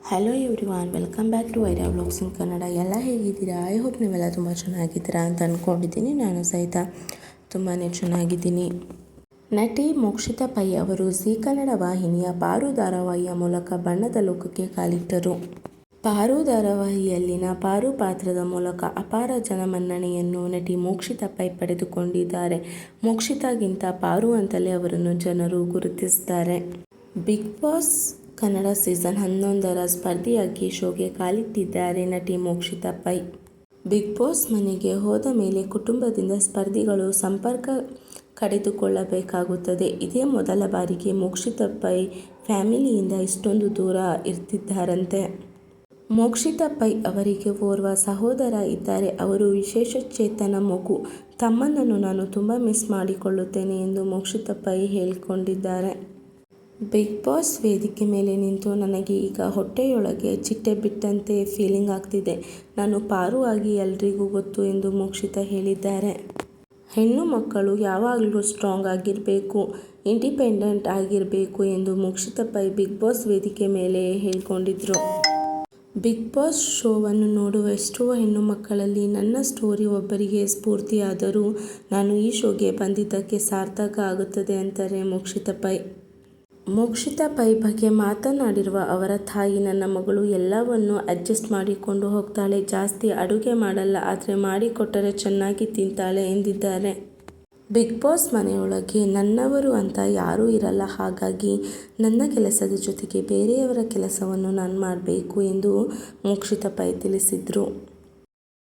Hello everyone, welcome back to idea vlogs in Kannada. ಎಲ್ಲ ಹೇಗಿದ್ದೀರಾ? I hope ನೀವೆಲ್ಲ ತುಂಬ ಚೆನ್ನಾಗಿದ್ದೀರಾ ಅಂತ ಅಂದ್ಕೊಂಡಿದ್ದೀನಿ. ನಾನು ಸಹಿತ ತುಂಬಾ ಚೆನ್ನಾಗಿದ್ದೀನಿ. ನಟಿ ಮೋಕ್ಷಿತಾ ಪೈ ಅವರು ಜೀ ಕನ್ನಡ ವಾಹಿನಿಯ ಪಾರು ಧಾರಾವಾಹಿಯ ಮೂಲಕ ಬಣ್ಣದ ಲೋಕಕ್ಕೆ ಕಾಲಿಟ್ಟರು. ಪಾರು ಧಾರಾವಾಹಿಯಲ್ಲಿನ ಪಾರು ಪಾತ್ರದ ಮೂಲಕ ಅಪಾರ ಜನಮನ್ನಣೆಯನ್ನು ನಟಿ ಮೋಕ್ಷಿತಾ ಪೈ ಪಡೆದುಕೊಂಡಿದ್ದಾರೆ. ಮೋಕ್ಷಿತಾಗಿಂತ ಪಾರು ಅಂತಲೇ ಅವರನ್ನು ಜನರು ಗುರುತಿಸಿದ್ದಾರೆ. ಬಿಗ್ ಬಾಸ್ ಕನ್ನಡ ಸೀಸನ್ 11ರ ಸ್ಪರ್ಧಿಯಾಗಿ ಶೋಗೆ ಕಾಲಿಟ್ಟಿದ್ದಾರೆ ನಟಿ ಮೋಕ್ಷಿತಾ ಪೈ. ಬಿಗ್ ಬಾಸ್ ಮನೆಗೆ ಹೋದ ಮೇಲೆ ಕುಟುಂಬದಿಂದ ಸ್ಪರ್ಧಿಗಳು ಸಂಪರ್ಕ ಕಡಿದುಕೊಳ್ಳಬೇಕಾಗುತ್ತದೆ. ಇದೇ ಮೊದಲ ಬಾರಿಗೆ ಮೋಕ್ಷಿತಾ ಪೈ ಫ್ಯಾಮಿಲಿಯಿಂದ ಇಷ್ಟೊಂದು ದೂರ ಇರ್ತಿದ್ದಾರಂತೆ. ಮೋಕ್ಷಿತಾ ಪೈ ಅವರಿಗೆ ಓರ್ವ ಸಹೋದರ ಇದ್ದಾರೆ. ಅವರು ವಿಶೇಷಚೇತನ ಮಗು. ತಮ್ಮನನ್ನು ನಾನು ತುಂಬ ಮಿಸ್ ಮಾಡಿಕೊಳ್ಳುತ್ತೇನೆ ಎಂದು ಮೋಕ್ಷಿತಾ ಪೈ ಹೇಳಿಕೊಂಡಿದ್ದಾರೆ. ಬಿಗ್ ಬಾಸ್ ವೇದಿಕೆ ಮೇಲೆ ನಿಂತು ನನಗೆ ಈಗ ಹೊಟ್ಟೆಯೊಳಗೆ ಚಿಟ್ಟೆ ಬಿಟ್ಟಂತೆ ಫೀಲಿಂಗ್ ಆಗ್ತಿದೆ. ನಾನು ಪಾರು ಆಗಿ ಎಲ್ರಿಗೂ ಗೊತ್ತು ಎಂದು ಮೋಕ್ಷಿತಾ ಹೇಳಿದ್ದಾರೆ. ಹೆಣ್ಣು ಮಕ್ಕಳು ಯಾವಾಗಲೂ ಸ್ಟ್ರಾಂಗ್ ಆಗಿರಬೇಕು, ಇಂಡಿಪೆಂಡೆಂಟ್ ಆಗಿರಬೇಕು ಎಂದು ಮೋಕ್ಷಿತಾ ಪೈ ಬಿಗ್ ಬಾಸ್ ವೇದಿಕೆ ಮೇಲೆ ಹೇಳಿಕೊಂಡಿದ್ರು. ಬಿಗ್ ಬಾಸ್ ಶೋವನ್ನು ನೋಡುವ ಎಷ್ಟೋ ಹೆಣ್ಣು ಮಕ್ಕಳಲ್ಲಿ ನನ್ನ ಸ್ಟೋರಿ ಒಬ್ಬರಿಗೆ ಸ್ಫೂರ್ತಿಯಾದರೂ ನಾನು ಈ ಶೋಗೆ ಬಂದಿದ್ದಕ್ಕೆ ಸಾರ್ಥಕ ಆಗುತ್ತದೆ ಅಂತಾರೆ ಮೋಕ್ಷಿತಾ ಪೈ. ಮೋಕ್ಷಿತಾ ಪೈ ಬಗ್ಗೆ ಮಾತನಾಡಿರುವ ಅವರ ತಾಯಿ, ನನ್ನ ಮಗಳು ಎಲ್ಲವನ್ನೂ ಅಡ್ಜಸ್ಟ್ ಮಾಡಿಕೊಂಡು ಹೋಗ್ತಾಳೆ. ಜಾಸ್ತಿ ಅಡುಗೆ ಮಾಡಲ್ಲ, ಆದರೆ ಮಾಡಿಕೊಟ್ಟರೆ ಚೆನ್ನಾಗಿ ತಿಂತಾಳೆ ಎಂದಿದ್ದಾರೆ. ಬಿಗ್ ಬಾಸ್ ಮನೆಯೊಳಗೆ ನನ್ನವರು ಅಂತ ಯಾರೂ ಇರಲ್ಲ. ಹಾಗಾಗಿ ನನ್ನ ಕೆಲಸದ ಜೊತೆಗೆ ಬೇರೆಯವರ ಕೆಲಸವನ್ನು ನಾನು ಮಾಡಬೇಕು ಎಂದು ಮೋಕ್ಷಿತಾ ಪೈ ತಿಳಿಸಿದರು.